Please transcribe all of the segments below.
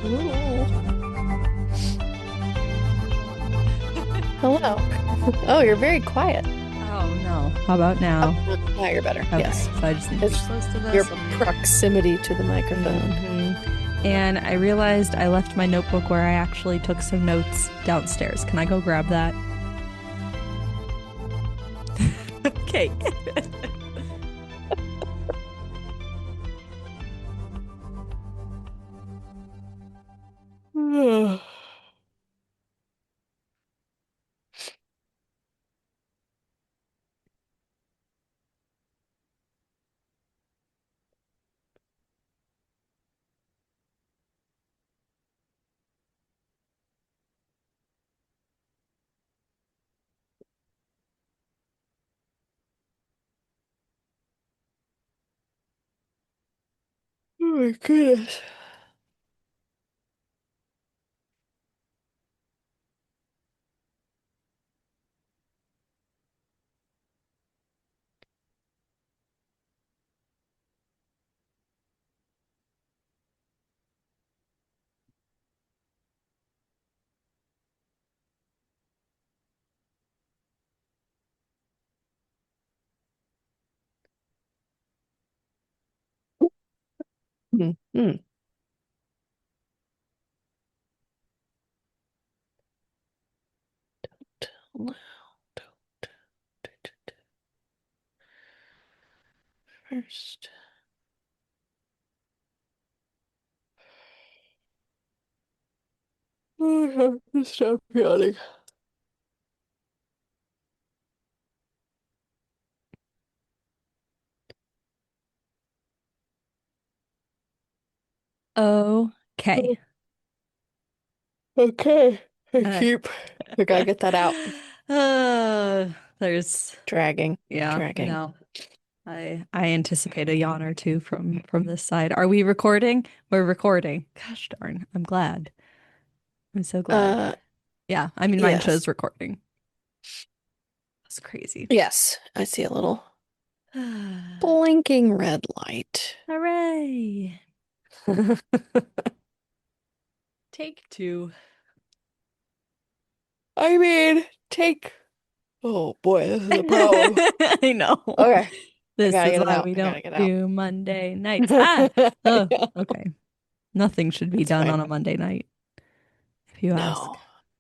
Ooh. Hello. Oh, you're very quiet. Oh no. How about Oh, now? now you're better. Okay, Yes. so I just need to be It's close to your this and proximity to the microphone. And I realized I left my notebook where I actually took some notes downstairs. Can I go grab that? Okay. Oh my goodness. Hmm. Hmm. First. Oh, I have to stop yawning. Okay. Okay. Uh, I gotta get that out. uh, there's Dragging. yeah, Dragging. no. I anticipate a yawn or two from this side. Are we recording? We're recording. Gosh darn. I'm glad. I'm so glad. Uh, Yeah, I mean mine yes. shows recording. That's crazy. Yes. I see a little blinking red light. Hooray. Take two. I mean, take. Oh boy, this is a problem. I know. Okay, I This gotta is get it why out. we I gotta don't get it out. do Monday nights. Oh, okay. Nothing should be It's done fine. on a Monday night, if you ask No.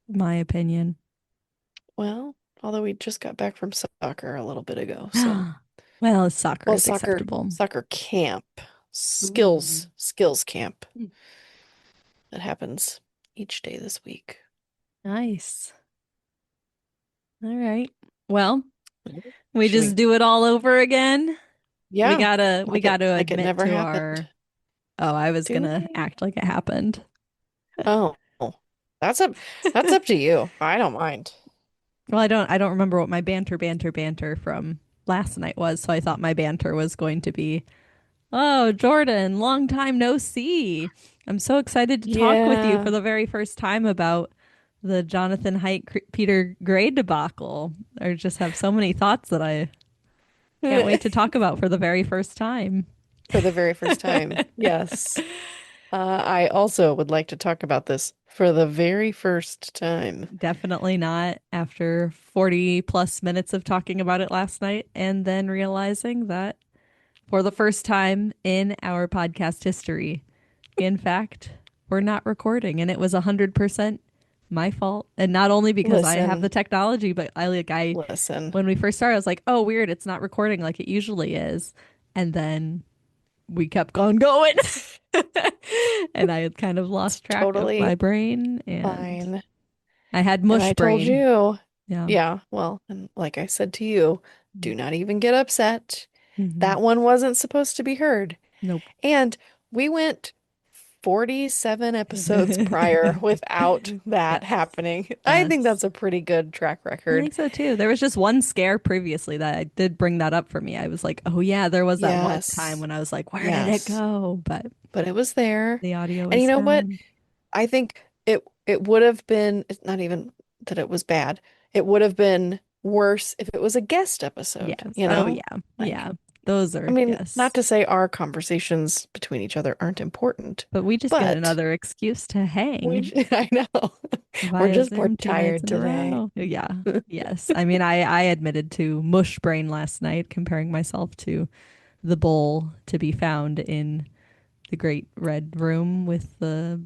my opinion. Well, although we just got back from soccer a little bit ago, so Well, soccer well, is acceptable. soccer camp, Ooh. skills camp that happens each day this week. Nice. All right. Well, Mhm. we Should just we? do it all over again. We Yeah, gotta we gotta like it admit never to happened. our oh, I was Do gonna we? act like it happened. Oh, that's up. That's up to you. I don't mind. Well, I don't remember what my banter from last night was, so I thought my banter was going to be, "Oh, Jordan, long time no see. I'm so excited to talk with you for Yeah. the very first time about the Jonathan Peter Gray debacle. I just have so many thoughts that I can't wait to talk about for the very first time." For the very first time. Yes. I also would like to talk about this for the very first time. Definitely not after 40 plus minutes of talking about it last night and then realizing that for the first time in our podcast history, in fact, we're not recording, and it was 100% my fault. And not only because I have the Listen, technology, but listen. when we first started, I was like, oh, weird, it's not recording like it usually is. And then we kept on going. And I had kind of It's lost track of my totally brain, and fine. I had And mush I told brain. you, Yeah. yeah, well, and like I said to you, do not even get upset. Mm-hmm. That one wasn't supposed to be heard. Nope. And we went 47 episodes prior without that Yes. happening. I think Yes. that's a pretty good track I record. think so too. There was just one scare previously that I did bring that up for me. I was like, oh yeah, there was that one time Yes. when I was like, where did it Yes. go? But But it was there. the audio And you is know what? found. I think it would have been, it's not even that it was bad. It would have been worse if it was a guest episode, Yes. you Oh know? yeah. Like Yeah. Those I are, mean, not yes. to say our conversations between each other aren't important, But we just get but another excuse to hang I know we're via just more Zoom 2 nights tired in a today. row. Yeah. Yes. I mean, I admitted to mush brain last night, comparing myself to the bowl to be found in the great red room with the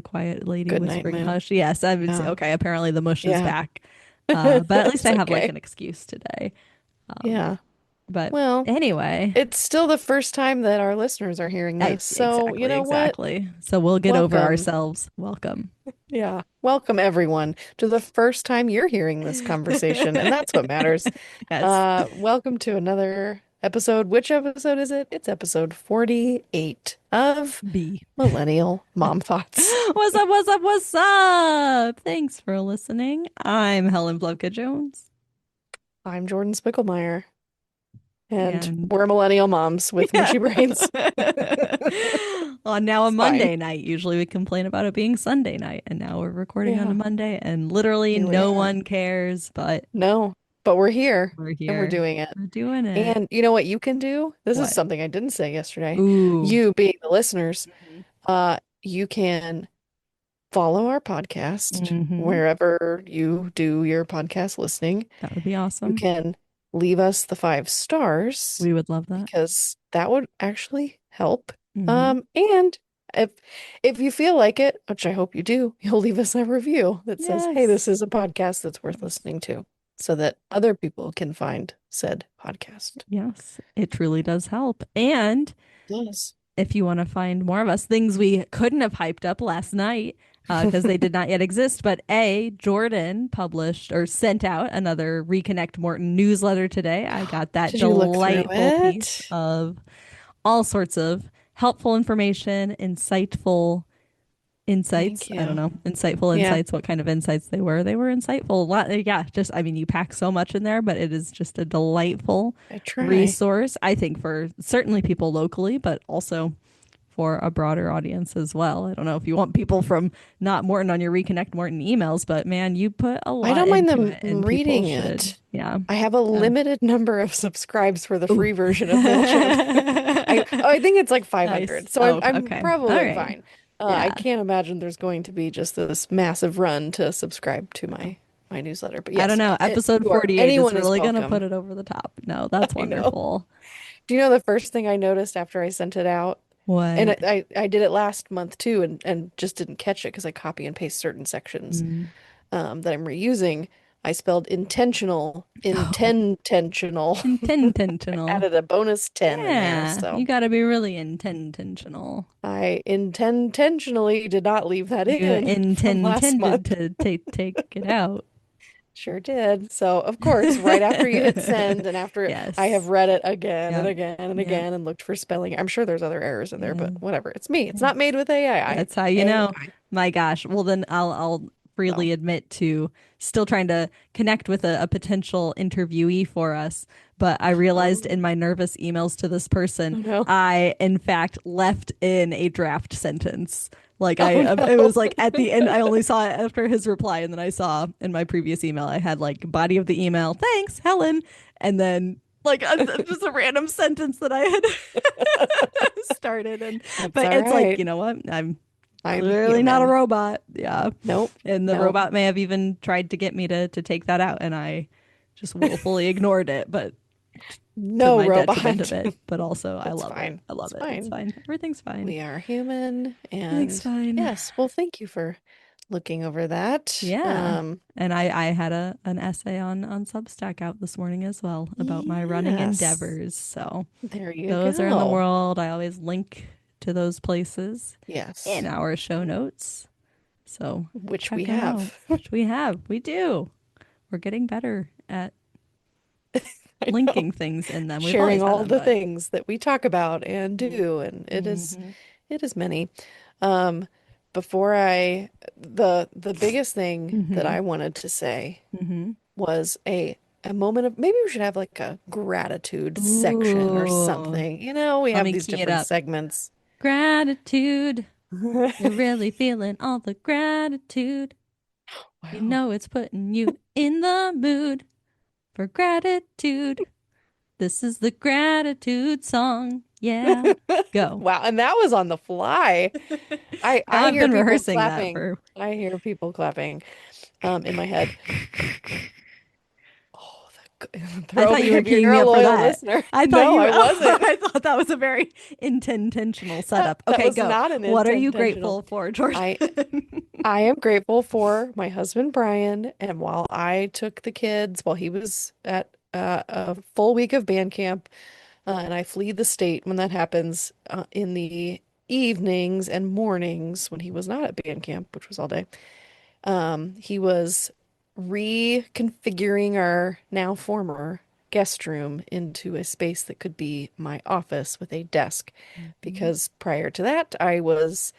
quiet lady Good night, whispering man. hush. Yes, I would say Yeah. okay, apparently the mush is Yeah. back. But at least It's I have like okay. an excuse today. Um, Yeah. but Well, anyway, it's still the first time that our listeners are hearing this. So, you exactly, know what? exactly. So we'll get over Welcome. ourselves. Welcome. Yeah. Welcome everyone to the first time you're hearing this conversation, and that's what matters. Yes. Welcome to another episode. Which episode is it? It's episode 48 of B. Millennial Mom Thoughts. What's up? What's up? What's up? Thanks for listening. I'm Helen Plevka-Jones. I'm Jordan Spicklemeyer, and And we're millennial moms with yeah. mushy brains. On now a It's fine. Monday night. Usually we complain about it being Sunday night, and now we're recording on a Yeah, Monday, and literally here we no are. one cares, but No, but we're here we're and we're here. doing it. We're doing it. And you know what you can do? This is What? something I didn't say yesterday. Ooh. You being the listeners, Hmm. you can follow our podcast Hmm. wherever you do your podcast listening. That would be You awesome. can leave us the 5 stars We would love that. because that would actually help. Hmm. And if if you feel like it, which I hope you do, you'll leave us a review that says, "Hey, this Yes. is a podcast that's worth Yes. listening to," so that other people can find said podcast. Yes. It truly does help. And Yes. if you want to find more of us, things we couldn't have hyped up last night because they did not yet exist. But Jordan published or sent out another Reconnect Morton newsletter today. I got that Did you look through delightful piece it? of all sorts of helpful information, insightful insights. Thank I don't you. know, insightful Yeah, insights, what kind of insights they were. They were insightful. A lot, yeah, just, I mean, you pack so much in there, but it is just a delightful I try. resource, I think, for certainly people locally, but also for a broader audience as well. I don't know if you want people from not Morton on your Reconnect Morton emails, but man, you put a I lot don't mind into them it and people reading should. it. Yeah. I have a Yeah. limited number of subscribes for the Ooh. free version of MailChimp. I think it's like Nice. 500, so I'm Oh, I'm okay. All probably right. fine. I Yeah. can't imagine there's going to be just this massive run to subscribe to my newsletter. But I don't yes, know. Episode you are 48 is anyone is really going to put welcome. it over the top. No, that's I know. wonderful. Do you know the first thing I noticed after I sent it out? And What? I did it last month too, and just didn't catch it because I copy and paste certain sections Mm. that I'm reusing. I spelled intentional, Oh, intentional. I intentional. added a bonus 10 in there, Yeah, you so got to be really intentional. I intentionally did not leave that You in from last intended month. to take it out. Sure did. So, of course, right after you hit send and after I have Yes. read it again and Yep. again and Yep. again and looked for spelling, I'm sure there's other errors in there, Yeah. but whatever. It's me. It's Yeah. not made with AI. That's how you know. AI. My gosh. Well, then I'll So, freely admit to still trying to connect with a potential interviewee for us. But I realized oh, in my nervous emails to this oh person, no. I in fact left in a draft sentence. Like Oh it no. was like at the end, I only saw it after his reply, and then I saw in my previous email, I had like body of the email, thanks, Helen, and then like just a random sentence that I had started, and That's but all it's like, right. you know what, I'm I'm clearly not a human. robot. Yeah. Nope. And the Nope. robot may have even tried to get me to take that out, and I just willfully ignored it, but to No my detriment of robot. it. But also I That's love it. fine. I love It's it. It's fine. fine. Everything's fine. We are human. Everything's And fine. yes, well, thank you for looking over that. Yeah. And I had an essay on Substack out this morning as well about my running Yes. endeavors. So There you those are in the go. world. I always link to those places in Yes. our show notes. So Which we check it out, have. which we have. We do. We're getting better at I know. linking things in them. We've Sharing always had all them, the but things that we talk about and do, and mm-hmm. it is many. Um, before I the biggest thing that Mm-hmm. I wanted to say Mm-hmm. was a moment of maybe we should have like a gratitude section or Ooh, something. You know, we let have me these key it different up. segments. Gratitude. You're really feeling all the gratitude. You Wow. know it's putting you in the mood for gratitude. This is the gratitude song. Yeah. Go. Wow, and that was on the fly. I I've hear been people rehearsing that clapping. for. I hear people clapping in my head. Oh, I thought you were throwback. You're keying me a up for loyal that. listener. I thought No, you, I oh, wasn't. I thought that was a very intentional setup. That Okay, was go. not an What are you intentional. grateful for, Jordan? I I am grateful for my husband Brian, and while I took the kids while he was at a full week of band camp, and I flee the state when that happens in the evenings and mornings when he was not at band camp, which was all day. He was reconfiguring our now former guest room into a space that could be my office with a desk. Mhm. Because prior to that, I was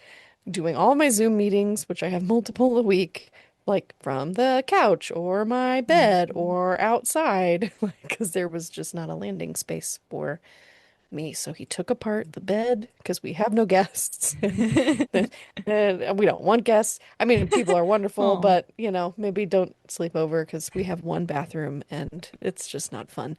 doing all my Zoom meetings, which I have multiple a week, like from the couch or my bed Mhm. or outside, because there was just not a landing space for me. So he took apart the bed because we have no guests and we don't want guests. I mean, people are wonderful, Oh, but maybe don't sleep over because we have one bathroom and it's just not fun.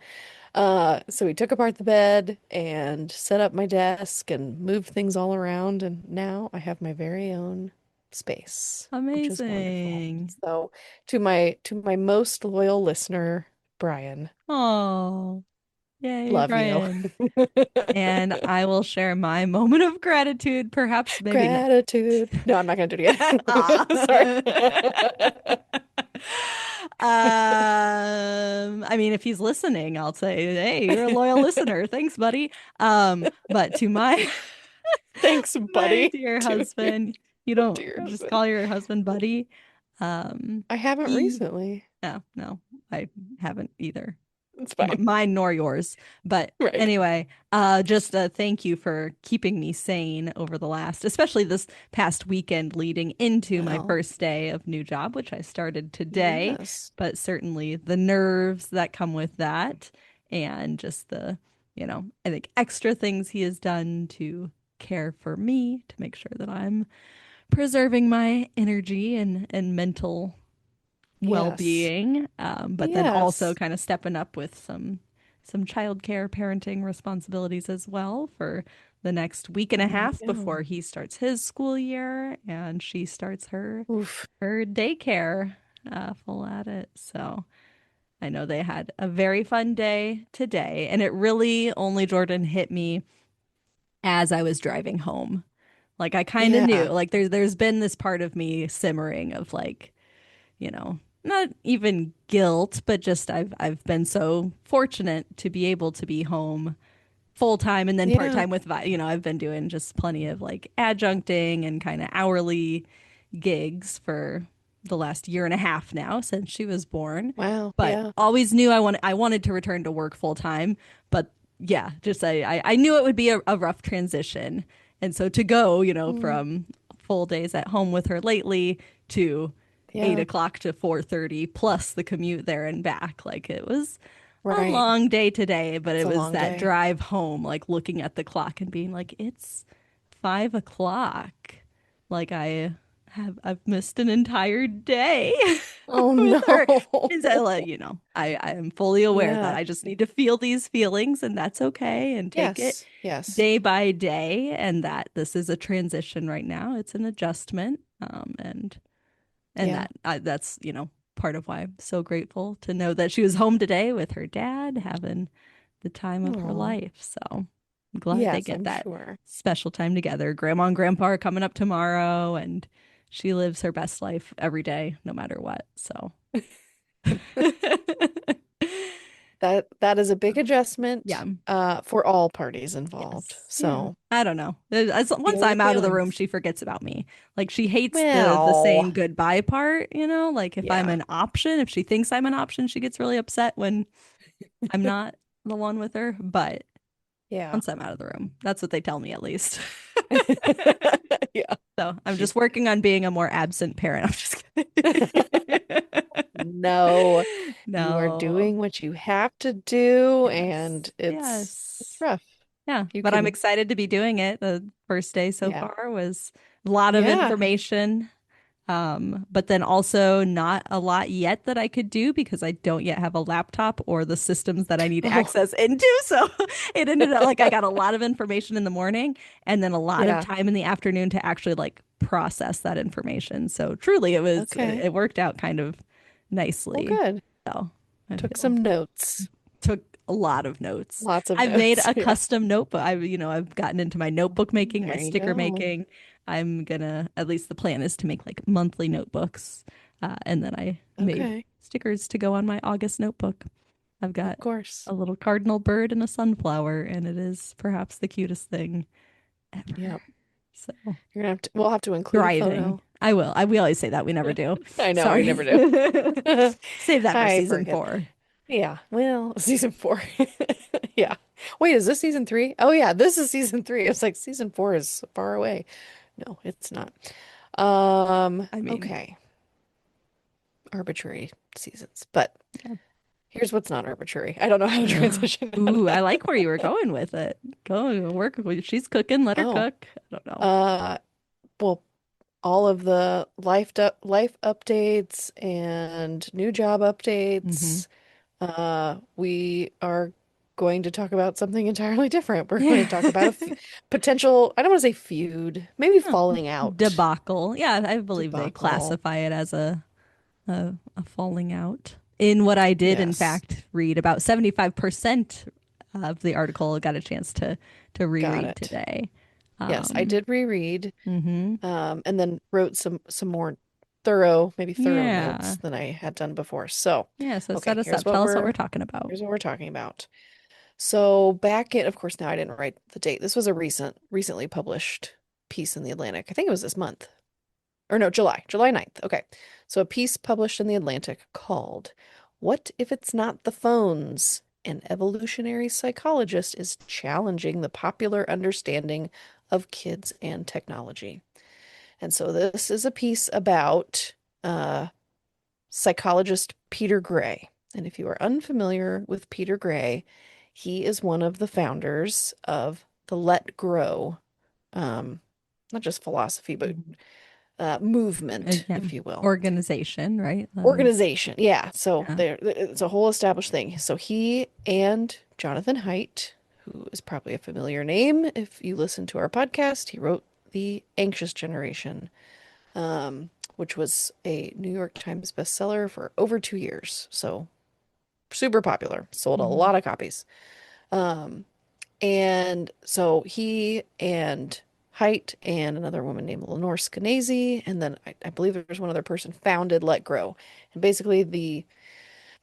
So he took apart the bed and set up my desk and moved things all around, and now I have my very own space, which is wonderful. amazing. So to my most loyal listener, Brian, Oh, yay, love you. Brian. And I will share my moment of gratitude, perhaps maybe not. Gratitude. No, I'm not gonna do it Ah. again. Sorry. I mean, if he's listening, I'll say, "Hey, you're a loyal listener. Thanks, buddy." But to my Thanks, my buddy. dear To your husband, you don't dear just husband. call your husband buddy. Um, I haven't he, recently. no, no, I haven't either. It's fine. Mine nor yours. But Right. anyway, just thank you for keeping me sane over the last, especially this past weekend leading into my Well, first day of new job, which I started today. yes. But certainly the nerves that come with that, and just I think extra things he has done to care for me to make sure that I'm preserving my energy and mental Yes. well-being, but then also Yes. kind of stepping up with some childcare parenting responsibilities as well for the next week and a Oh, half no. before he starts his school year and she starts her Oof. her daycare full at it. So I know they had a very fun day today, and it really only Jordan hit me as I was driving home. Like I kind of knew, Yeah. like there's been this part of me simmering of like not even guilt, but just I've been so fortunate to be able to be home full time and then part Yeah. time with I've been doing just plenty of like adjuncting and kind of hourly gigs for the last year and a half now since she was born. Wow. But Yeah. always knew I wanted to return to work full time. But yeah, just I knew it would be a rough transition. And so to go, Mm. from full days at home with her lately to eight Yeah. o'clock to 4:30 plus the commute there and back. Like it was a Right. long day today, but It's it a was long that day. drive home, like looking at the clock and being like, it's 5 o'clock. Like I've missed an entire day Oh with no. her. And so, like, I am fully aware that Yeah. I just need to feel these feelings and that's okay and take it Yes. Yes. day by day and that this is a transition right now. It's an adjustment. And Yeah. that's part of why I'm so grateful to know that she was home today with her dad having the time of her Oh. life. So I'm glad they Yes, get I'm that sure. special time together. Grandma and grandpa are coming up tomorrow, and she lives her best life every day no matter what. So That is a big adjustment yeah. for all parties involved. Yes. Yeah. So I don't know. Once feel your I'm out of the room, feelings. she forgets about me. Like she hates the Well, saying goodbye part, Like if I'm yeah. an option, if she thinks I'm an option, she gets really upset when I'm not the one with her. But Yeah. once I'm out of the room, that's what they tell me at least. Yeah. So I'm just She's working on being a more absent parent. I'm just kidding. No, you are No. doing what you have to do, Yes. and it's Yes. rough. Yeah, You but I'm can, excited to be doing it. The first day so yeah. far was a lot of Yeah. information. But then also not a lot yet that I could do because I don't yet have a laptop or the systems that I need Oh, access into. So it ended up like I got a lot of information in the morning and then a lot of yeah. time in the afternoon to actually like process that information. So truly Okay. it worked out kind of Well, nicely. good. So I Took feel some notes. took a lot of notes. Lots of I've made notes. a Yeah. custom notebook. I've gotten into my notebook making, my There you sticker go. making. I'm gonna, at least the plan is to make like monthly notebooks. And then I made Okay. stickers to go on my August notebook. I've Of got course. a little cardinal bird and a sunflower, and it is perhaps the cutest thing ever. Yep. So We'll have to include a thriving. photo. I will. We always say that. We never do. I know, we Sorry. never do. Save that for I season forget. 4. Yeah, well, season 4. Yeah. Wait, is this season 3? Oh yeah, this is season 3. It's like season 4 is far away. No, it's not. I mean, Okay. Arbitrary seasons. But yeah. here's what's not arbitrary. I don't know how to transition out of Ooh, I that. like where you were going with it. Go work. She's cooking. Let her Oh, cook. I don't know. uh, well, all of the life updates and new job Hmm. updates. We are going to talk about something entirely different. We're going Yeah. to talk about a f potential, I don't want to say feud, maybe Oh, falling out, debacle. Yeah, I believe they debacle. classify it as a falling out. In what I did, in Yes, fact, read about 75% of the article got a chance to got reread it. today. Yes, I Um, did reread, hmm. and then wrote some more thorough, maybe thorough notes Yeah. than I had done before. So, Yeah, so set okay, us up. Tell us what we're talking about. here's what we're talking about. So back in, of course, now I didn't write the date. This was a recently published piece in the Atlantic. I think it was this month. Or no, July 9th. Okay. So a piece published in the Atlantic called "What If It's Not the Phones? An evolutionary psychologist is challenging the popular understanding of kids and technology." And so this is a piece about uh, psychologist Peter Gray. And if you are unfamiliar with Peter Gray, he is one of the founders of the Let Grow, um, not just philosophy, but Mhm. movement, Yeah. if you will. Organization, right? That is, Organization. Yeah. So yeah. there, it's a whole established thing. So he and Jonathan Haidt, who is probably a familiar name if you listen to our podcast, he wrote The Anxious Generation, which was a New York Times bestseller for over 2 years. So super popular, sold a Hmm. lot of copies. Um, and so he and Haidt and another woman named Lenore Skenazy, and then I believe there's one other person, founded Let Grow. And basically the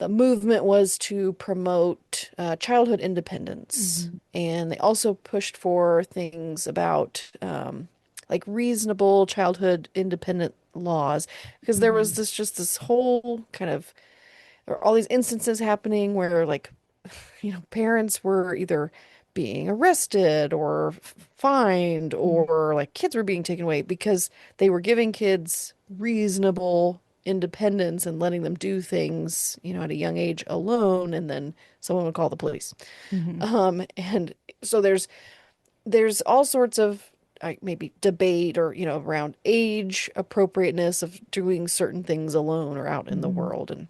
movement was to promote childhood independence. Hmm. And they also pushed for things about like reasonable childhood independent laws, because there was Hmm. this whole kind of, there were all these instances happening where like parents were either being arrested or fined, or like kids were being taken away because they were giving kids reasonable independence and letting them do things, at a young age alone, and then someone would call the police. Hmm. And so there's all sorts of maybe debate or around age appropriateness of doing certain things alone or out in the Hmm. world. And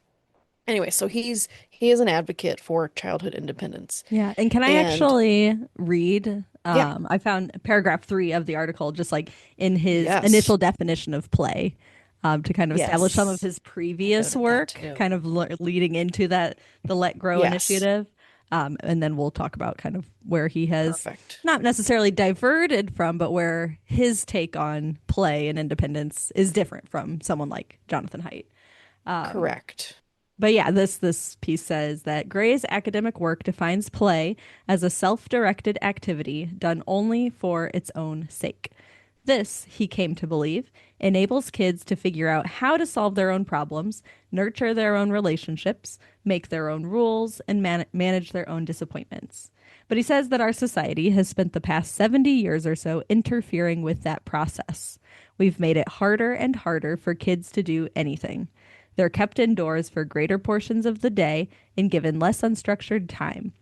anyway, so he is an advocate for childhood independence. Yeah. And can I And actually read? yeah, I found paragraph 3 of the article, just like in his yes, initial definition of play, to kind of establish some of yes. his I previous noted that work, too. kind of leading into the Let Grow Yes, initiative. And then we'll talk about kind of where he has perfect. not necessarily diverted from, but where his take on play and independence is different from someone like Jonathan Haidt. Correct. But yeah, this piece says that Gray's academic work defines play as a self-directed activity done only for its own sake. This, he came to believe, enables kids to figure out how to solve their own problems, nurture their own relationships, make their own rules, and manage their own disappointments. But he says that our society has spent the past 70 years or so interfering with that process. We've made it harder and harder for kids to do anything. They're kept indoors for greater portions of the day and given less unstructured time.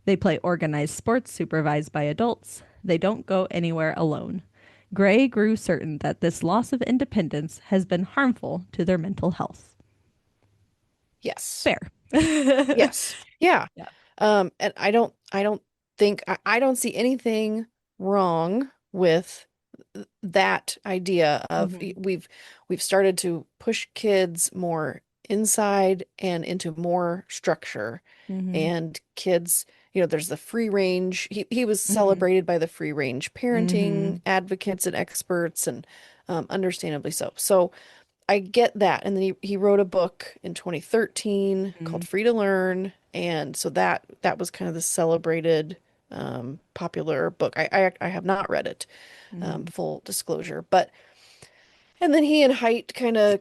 They play organized sports supervised by adults. They don't go anywhere alone. Gray grew certain that this loss of independence has been harmful to their mental health. Yes. Fair. Yeah. Yes. Yeah. And I don't think I don't see anything wrong with that idea of Hmm. we've started to push kids more inside and into more structure. Hmm. And kids, there's the free range. He was Hmm. celebrated by the free range parenting Hmm. advocates and experts, and understandably so. So I get that. And then he wrote a book in 2013 called Free to Learn. And so that was kind of the celebrated popular book. I have not read it, Hmm. full disclosure. But and then he and Haidt kind of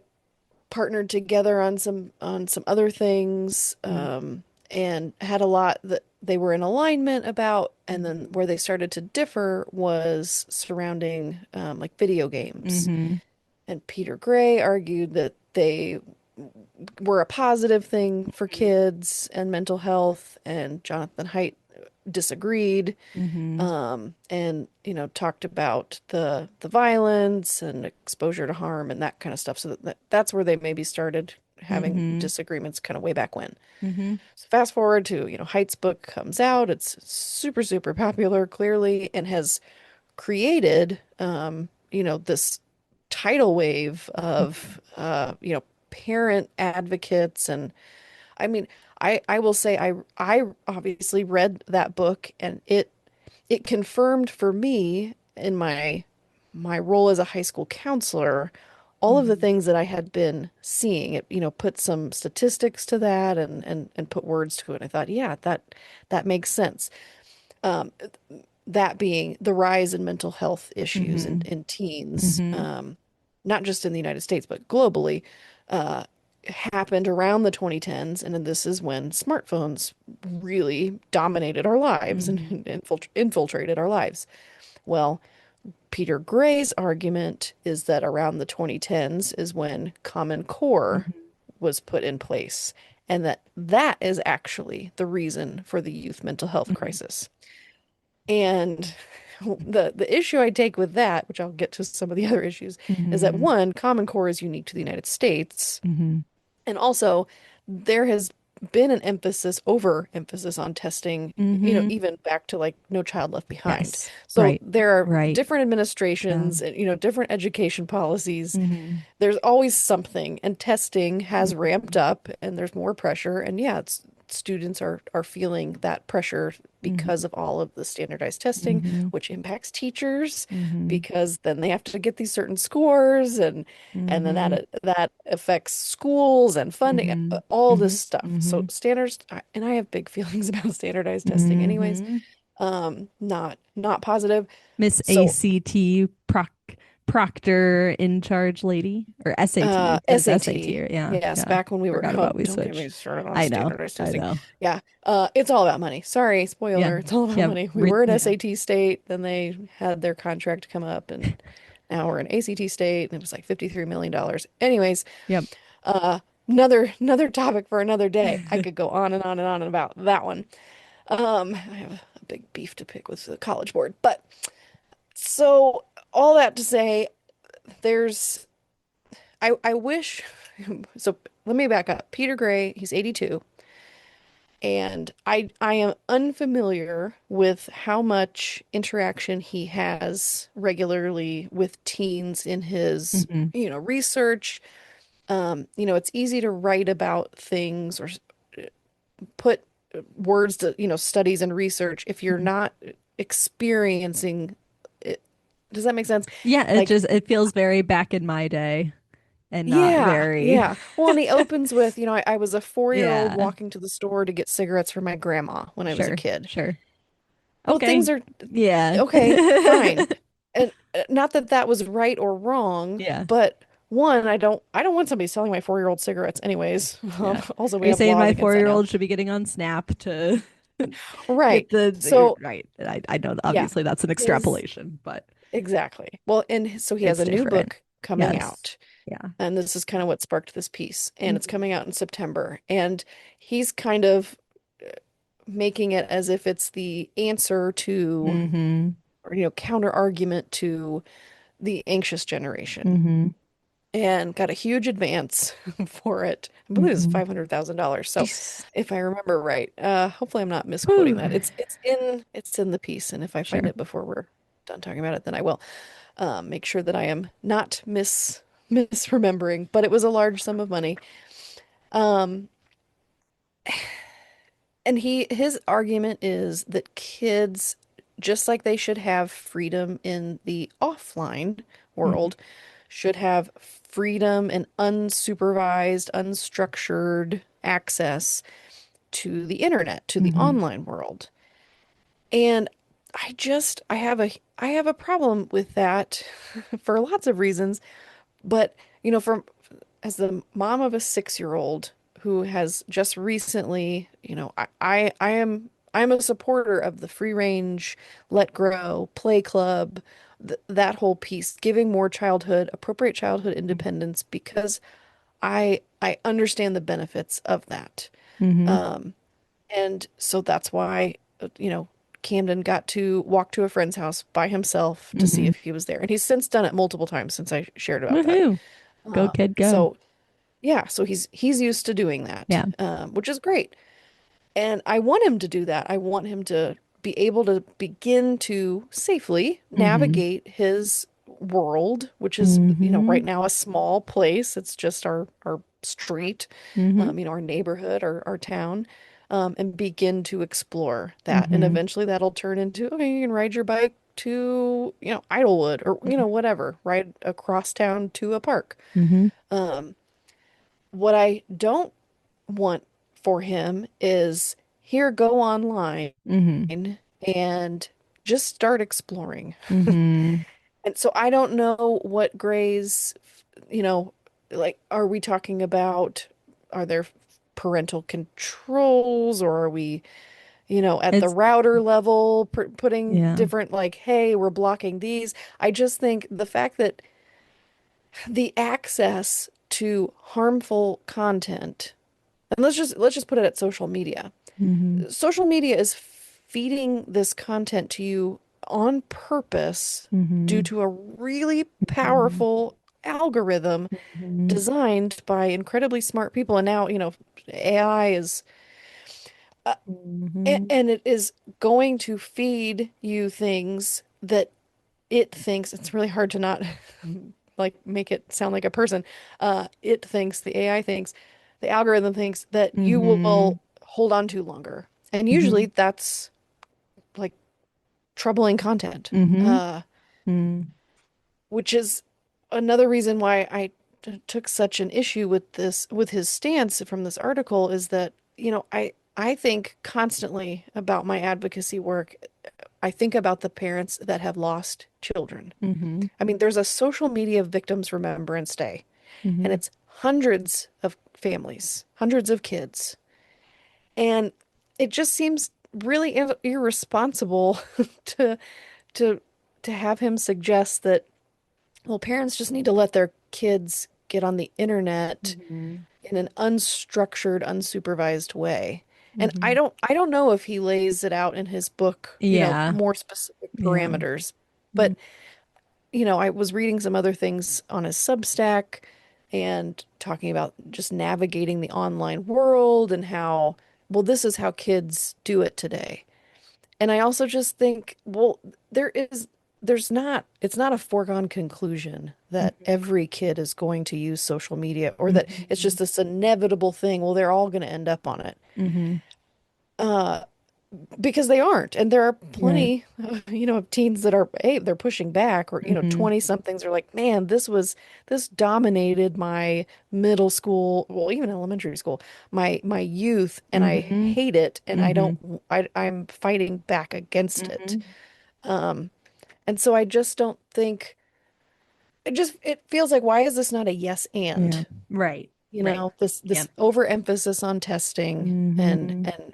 partnered together on some other things, and had a lot that they were in alignment about. And then where they started to differ was surrounding like video games. Hmm. And Peter Gray argued that they were a positive thing for kids and mental health, and Jonathan Haidt disagreed, Hmm. and talked about the violence and exposure to harm and that kind of stuff. So that's where they maybe started having Hmm. disagreements kind of way back when. Hmm. So fast forward to, Haidt's book comes out. It's super, super popular, clearly, and has created, this tidal wave of, parent advocates. And I mean, I will say I obviously read that book, and it confirmed for me in my role as a high school counselor all of the Hmm. things that I had been seeing. It, put some statistics to that, and put words to it. I thought, yeah, that makes sense. Um, that being the rise in mental health issues in, Hmm. in teens, Hmm. not just in the United States, but globally, uh, happened around the 2010s. And then this is when smartphones really dominated our lives and Hmm. infiltrated our lives. Well, Peter Gray's argument is that around the 2010s is when Common Core Hmm. was put in place, and that is actually the reason for the youth mental health Hmm. crisis. And the issue I take with that, which I'll get to some of the other issues, is that Hmm. one, Common Core is unique to the United States. Hmm. And also, there has been an overemphasis on testing, Hmm. even back to like No Child Left Behind. Yes. So Right. there are Right. different administrations Um, and, different education policies. hmm. There's always something, and testing has ramped Hmm. up, and there's more pressure. And yeah, students are feeling that pressure because Hmm. of all of the standardized testing, Hmm. which impacts teachers Hmm. because then they have to get these certain scores, and then Hmm. that affects schools and funding, Hmm. all this Hmm. stuff. So Hmm. standards, and I have big feelings about standardized testing anyways. Hmm. Not positive. Miss So ACT Proctor in charge lady or SAT. It was SAT. SAT. Yeah. Yes, Yeah. back when we were, Forgot oh, about we don't get me switched. started on I know. standardized I testing. know. Yeah, it's all about money. Sorry, Yeah. spoiler. It's all about Yeah. money. We were an Yeah. SAT state, then they had their contract come up, and now we're an ACT state, and it was like $53 million. Anyways, Yep. uh, another topic for another day. I could go on and on and on about that one. I have a big beef to pick with the College Board, but so all that to say, there's I wish. So let me back up. Peter Gray, he's 82, and I am unfamiliar with how much interaction he has regularly with teens in his, Hmm. research. It's easy to write about things or put words to, studies and research if you're not experiencing it. Does that make sense? Yeah, Like, it feels very back in my day and not yeah, very yeah. Well, and he opens with, I was a 4-year-old yeah. walking to the store to get cigarettes for my grandma when I was a Sure. kid. Sure. Well, Okay. things are Yeah. okay, fine. And not that that was right or wrong, Yeah. but one, I don't want somebody selling my 4-year-old cigarettes anyways. Yeah. Also, Are we you have saying laws my against that now. 4-year-old should be getting on Snap to Right. get the So, right? I know yeah, obviously that's an his extrapolation, but exactly. Well, and so he has it's a new different. book coming Yes. out. Yeah. And this is kind of what sparked this piece. And it's Hmm. coming out in September. And he's kind of making it as if it's the answer to, Hmm. or, counter argument to, the anxious generation Mm-hmm. and got a huge advance for it. I believe it was Mm-hmm. $500,000. So Jeez. if I remember right, hopefully I'm not misquoting Whew. that. It's in the piece, and if I find Sure. it before we're done talking about it, then I will make sure that I am not misremembering. But it was a large sum of money. Um, and his argument is that kids, just like they should have freedom in the offline Mm-hmm. world, should have freedom and unsupervised, unstructured access to the internet, to the Mm-hmm. online world. And I have a problem with that for lots of reasons, but from as the mom of a 6-year-old who has just recently, I'm a supporter of the free range, let grow, play club, th that whole piece, giving more appropriate childhood independence because I understand the benefits of that. Mm-hmm. Um, and so that's why, Camden got to walk to a friend's house by himself to see Mm-hmm. if he was there. And he's since done it multiple times since I shared about that. Woohoo. Go, kid, go. So yeah, so he's used to doing that, Yeah. which is great. And I want him to do that. I want him to be able to begin to safely Mm-hmm. navigate his world, which is, Mm-hmm. right now a small place. It's just our street, Mm-hmm. our neighborhood, our town, and begin to explore that. And Mm-hmm. eventually that'll turn into, okay, you can ride your bike to, Idlewood or, whatever, ride across town to a park. Mm-hmm. Um, what I don't want for him is here, go online Mm-hmm. and just start exploring. Mm-hmm. And so I don't know what Gray's, you know, like, are we talking about, are there parental controls, or are we, at the It's, router level putting yeah. different, like, hey, we're blocking these. I just think the fact that the access to harmful content, and let's just put it at social media. Mm-hmm. Social media is feeding this content to you on purpose due Mm-hmm. to a really Mm-hmm. powerful algorithm Mm-hmm. designed by incredibly smart people. And now, AI is, uh, Mm-hmm. and it is going to feed you things that it thinks. It's really hard to not like make it sound like a person. It thinks, the AI thinks, the algorithm thinks that you Mm-hmm. will hold on to longer. And Mm-hmm. usually that's like troubling content, Mm-hmm. Mm-hmm. which is another reason why I took such an issue with his stance from this article, is that, I think constantly about my advocacy work. I think about the parents that have lost children. Mm-hmm. I mean, there's a social media Victims Remembrance Day, and Mm-hmm. it's hundreds of families, hundreds of kids. And it just seems really irresponsible to to to have him suggest that, well, parents just need to let their kids get on the internet Mm-hmm. in an unstructured, unsupervised way. And I Mm-hmm. don't I don't know if he lays it out in his book, Yeah. more specific Yeah. parameters, Mm-hmm. but I was reading some other things on his Substack and talking about just navigating the online world and how, well, this is how kids do it today. And I also just think, well, it's not a foregone conclusion that every kid is going to use social media, or that it's Mm-hmm. just this inevitable thing. Well, they're all going to end up on it. Mm-hmm. Uh, because they aren't. And there are Right. plenty of, of teens that are, hey, they're pushing back, or, Mm-hmm. 20 somethings are like, man, this dominated my middle school, well, even elementary school, my youth, and I Mm-hmm. hate it. And I Mm-hmm. don't, I'm fighting back against it. Mm-hmm. Um, and so I just don't think, it feels like, why is this not a yes Yeah. and? Right. Right. This Yep. overemphasis on testing and Mm-hmm.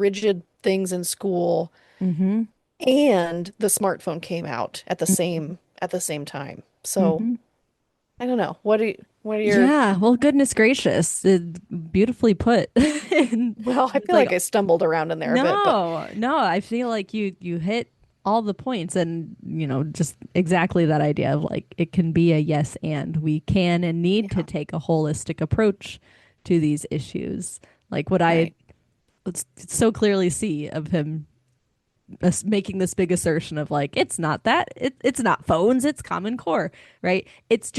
rigid things in school, Mm-hmm. and the smartphone came out at the same time. So Mm-hmm. I don't know. What are your Yeah. Well, goodness gracious. Beautifully put. And well, I it's feel like, like I stumbled around in there a bit, but no, no, I feel like you hit all the points, and just exactly that idea of like it can be a yes, and we can and need to Yeah. take a holistic approach to these issues. Like what I Right. so clearly see of him making this big assertion of like it's not that it's not phones, it's Common Core, right? It's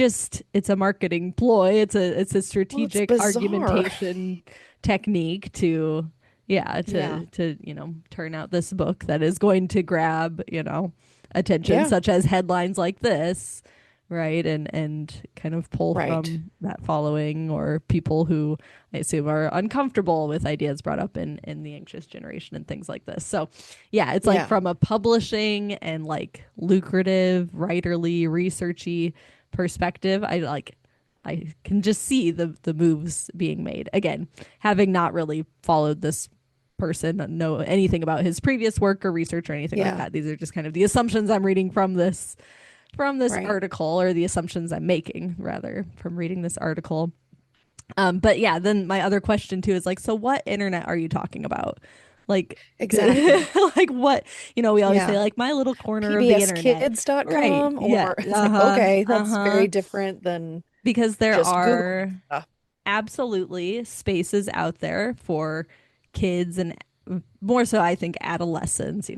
a marketing ploy, it's a Well, it's strategic bizarre. argumentation technique to yeah Yeah. to turn out this book that is going to grab attention, Yeah. such as headlines like this, right? And kind of pull Right. from that following or people who I assume are uncomfortable with ideas brought up in the anxious generation and things like this. So yeah, it's like Yeah. from a publishing and like lucrative, writerly, researchy perspective, I can just see the moves being made. Again, having not really followed this person, know anything about his previous work or research or anything like Yeah. that. These are just kind of the assumptions I'm reading from this Right. article, or the assumptions I'm making rather from reading this article. But yeah, then my other question too is like, so what internet are you talking about? Like, Exactly. like what, we always say Yeah. like my little corner of the internet. Right. pbskids.com, Yeah. or it's like, Uh-huh. okay, that's Uh-huh. very different than Because there just Googling are stuff. absolutely spaces out there for kids and more so, I think, adolescents,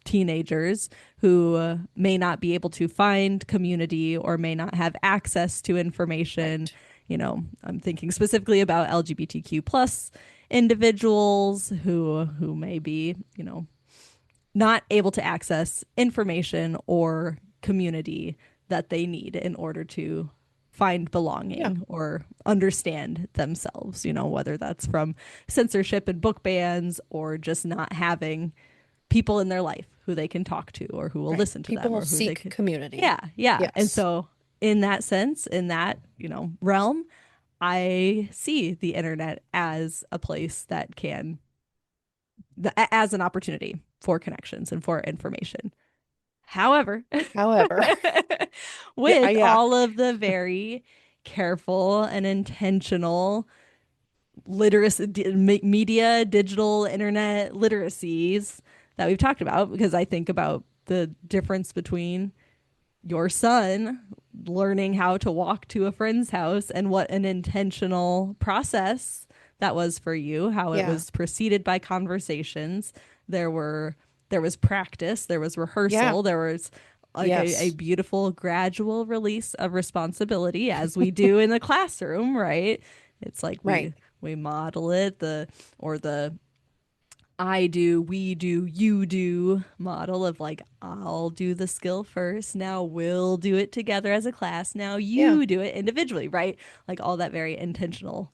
teenagers who may not be able to find community or may not have access to information. Right. I'm thinking specifically about LGBTQ plus individuals who may be, not able to access information or community that they need in order to find Yeah. belonging or understand themselves, whether that's from censorship and book bans or just not having people in their life who they can talk to or who will Right. listen to them People or who they seek can. community. Yeah, yeah. And Yes. so, in that sense, in that, realm, I see the internet as a place that can, as an opportunity for connections and for information. However, However, yeah, with yeah. all of the very careful and intentional literacy, media, digital, internet literacies that we've talked about, because I think about the difference between your son learning how to walk to a friend's house and what an intentional process that was for you, how it Yeah. was preceded by conversations. There were there was practice, there was Yeah. rehearsal, there was like a Yes. beautiful gradual release of responsibility as we do in the classroom, right? It's like Right. we model it, the I do, we do, you do model of like, I'll do the skill first. Now we'll do it together as a class. Now Yeah. you do it individually, right? Like all that very intentional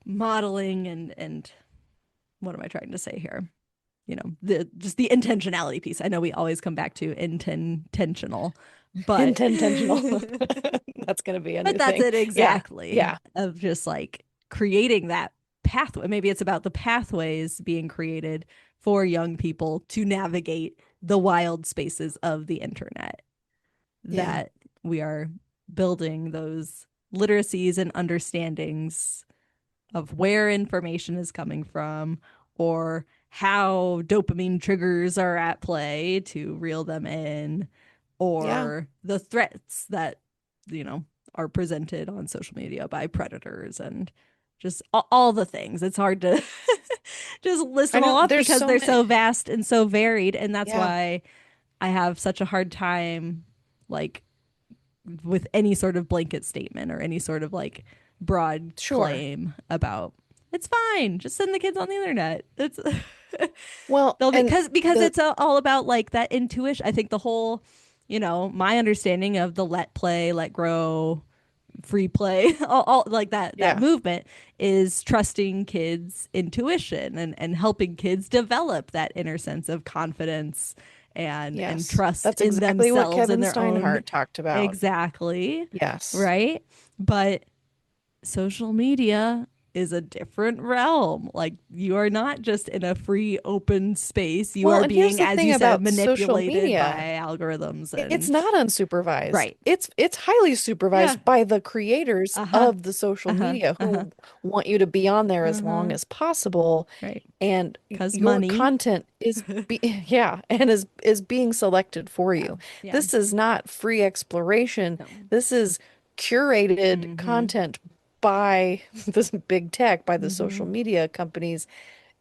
modeling and what am I trying to say here? The just the intentionality piece. I know we always come back to intentional, but Intentional. That's gonna be a but new that's thing. it Yeah. exactly Yeah. of just like creating that pathway. Maybe it's about the pathways being created for young people to navigate the wild spaces of the internet, Yeah. that we are building those literacies and understandings of where information is coming from or how dopamine triggers are at play to reel them in, Yeah. or the threats that you know are presented on social media by predators and just all the things. It's hard to just list I them all know off there's because so they're many. so vast and so varied, and that's Yeah. why I have such a hard time like with any sort of blanket statement or any sort of like broad Sure. claim about it's fine, just send the kids on the internet. It's Well, they'll be and because the it's all about like that intuition. I think the whole, my understanding of the let play, let grow, free play, all like that yeah. movement is trusting kids' intuition and helping kids develop that inner sense of confidence and Yes. trust That's in exactly what themselves and Kevin their own. Steinhardt talked about. Exactly. Yes. Right. But social media is a different realm. Like you are not just in a free open space. You Well, are and here's being, the as thing you said, about social manipulated media. by algorithms It's and not unsupervised. right. It's highly Yeah. supervised by the creators Uh-huh. of the social Uh-huh. media Uh-huh. who want you to be on there as long Uh-huh. as possible, Right. and 'Cause your money. content is be yeah, and is being selected for Yeah. you. Yeah. This is not free exploration. No. This is curated Mm-hmm. content by this big tech, by the Mm-hmm. social media companies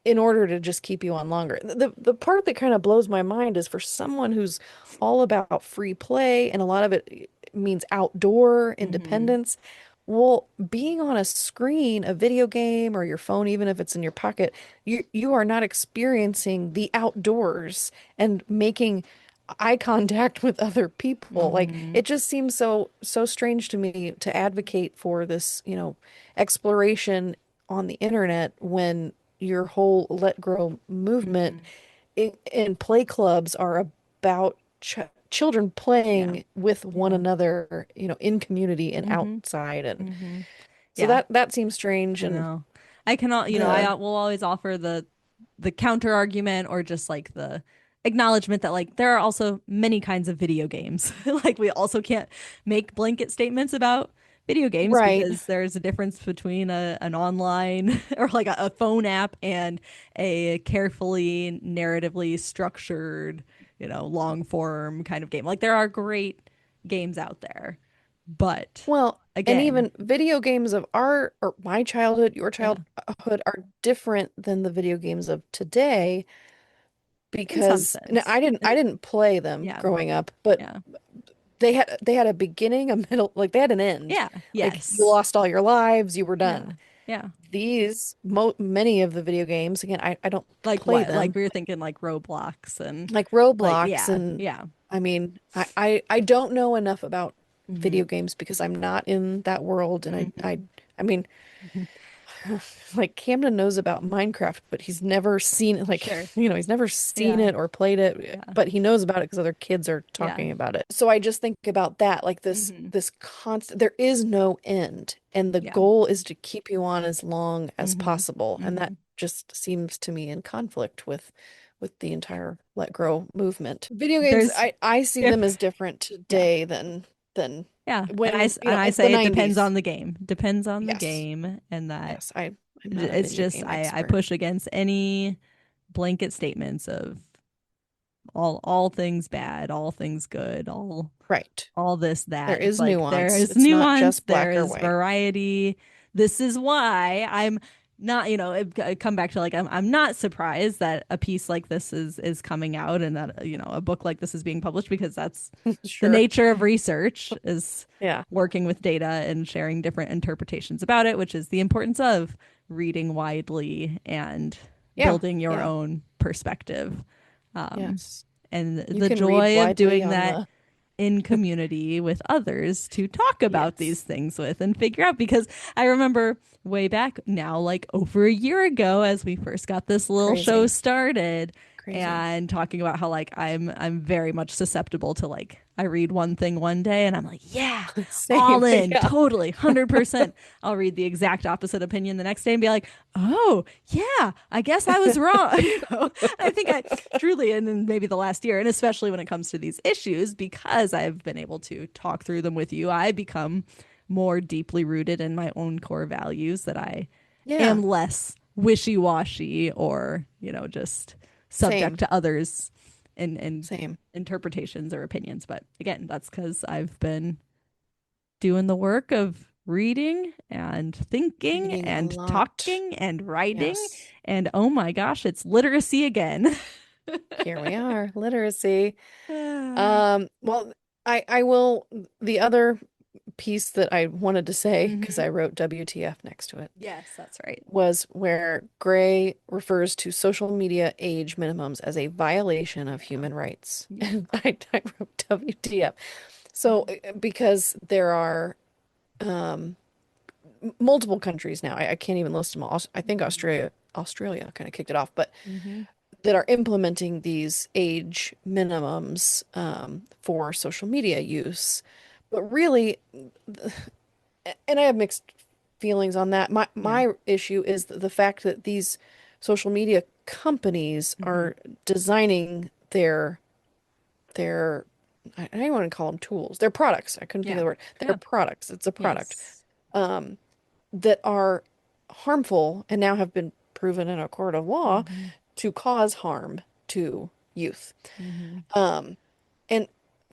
in order to just keep you on longer. The part that kind of blows my mind is for someone who's all about free play and a lot of it means outdoor Mm-hmm. independence. Well, being on a screen, a video game or your phone, even if it's in your pocket, you are not experiencing the outdoors and making eye contact with other people. Like Mm-hmm. it just seems so strange to me to advocate for this, exploration on the internet when your whole Let Grow movement Mm-hmm. and play clubs are about children Yeah. playing with one Yeah. another, in community and Mm-hmm. outside. And Mm-hmm. so Yeah. that seems strange. I And know. I cannot, the I will always offer the counter argument or just like the acknowledgement that like there are also many kinds of video games. Like we also can't make blanket statements about video games right. because there's a difference between an online or like a phone app and a carefully narratively structured, long form kind of game. Like there are great games out there. But Well, and again, even video games of our or my childhood, your yeah, childhood are different than the video games of today in some because now, sense. I didn't play them Yeah. growing up, but Yeah. they had a beginning, a middle, like they had an end. Yeah. Like you Yes. lost all your lives, you were Yeah. done. Yeah. These many of the video games, again, I don't Like play what? Like them, we were thinking like Roblox and like like Roblox, yeah. and Yeah. I mean, I don't know enough about Hmm. video games because I'm not in that world, and Hmm. I mean, like Camden knows about Minecraft, but he's never seen it, like, Sure. he's never seen Yeah. it or played it, Yeah. but he knows about it because other kids are Yeah. talking about it. So I just think about that, like this Hmm. this constant, there is no end, and the Yeah. goal is to keep you on as long as Hmm. possible, and that Hmm. just seems to me in conflict with the entire Let Grow movement. Video games, There's I see them if as different yeah. today than Yeah. when, And I it's the say it depends 90s. on the game. Depends on the Yes. game and that Yes, I'm not a it's video just game I expert. push against any blanket statements of all things bad, all things good, Right. all this There that. It's is like there nuance. is It's not nuance, just there black or is white. variety. This is why I'm not, I come back to like I'm not surprised that a piece like this is coming out and that a book like this is being published because that's the Sure. nature of research is Yeah. working with data and sharing different interpretations about it, which is the importance of reading widely and Yeah. building your Yeah. own perspective. Um, Yes. and You the can read joy of widely doing on that the in community with others to talk about these yes. things with and figure out because I remember way back now like over a year ago as we first got this little show Crazy. started Crazy. and talking about how like I'm very much susceptible to like I read one thing one day and I'm like yeah all Same. in Yeah. totally 100%. I'll read the exact opposite opinion the next day and be like oh yeah I guess I was wrong. I think I truly, and then maybe the last year, and especially when it comes to these issues, because I've been able to talk through them with you, I become more deeply rooted in my own core values that I Yeah. am less wishy-washy or, just subject Same. to others and Same. interpretations or opinions. But again, that's because I've been doing the work of reading and thinking Reading a and lot. talking and writing. Yes. And oh my gosh, it's literacy again. Here we are. Literacy. Well, I will, the other piece that I wanted to say, because Hmm. I wrote WTF next to it, Yes, that's right. was where Gray refers to social media age minimums as a violation of Yeah. human rights. Yeah. And I wrote WTF. So, because there are um, multiple countries now, I can't even list them all. I think Australia kind of kicked it off, but Mm-hmm. that are implementing these age minimums for social media use. But really, and I have mixed feelings on that. Yeah. My issue is the fact that these social media companies Hmm. are designing their I don't want to call them tools. Their products. I couldn't think of Yeah. the word. Their Yeah. products. It's a product Yes. um, that are harmful and now have been proven in a court of law Hmm. to cause harm to youth. Hmm. Um, and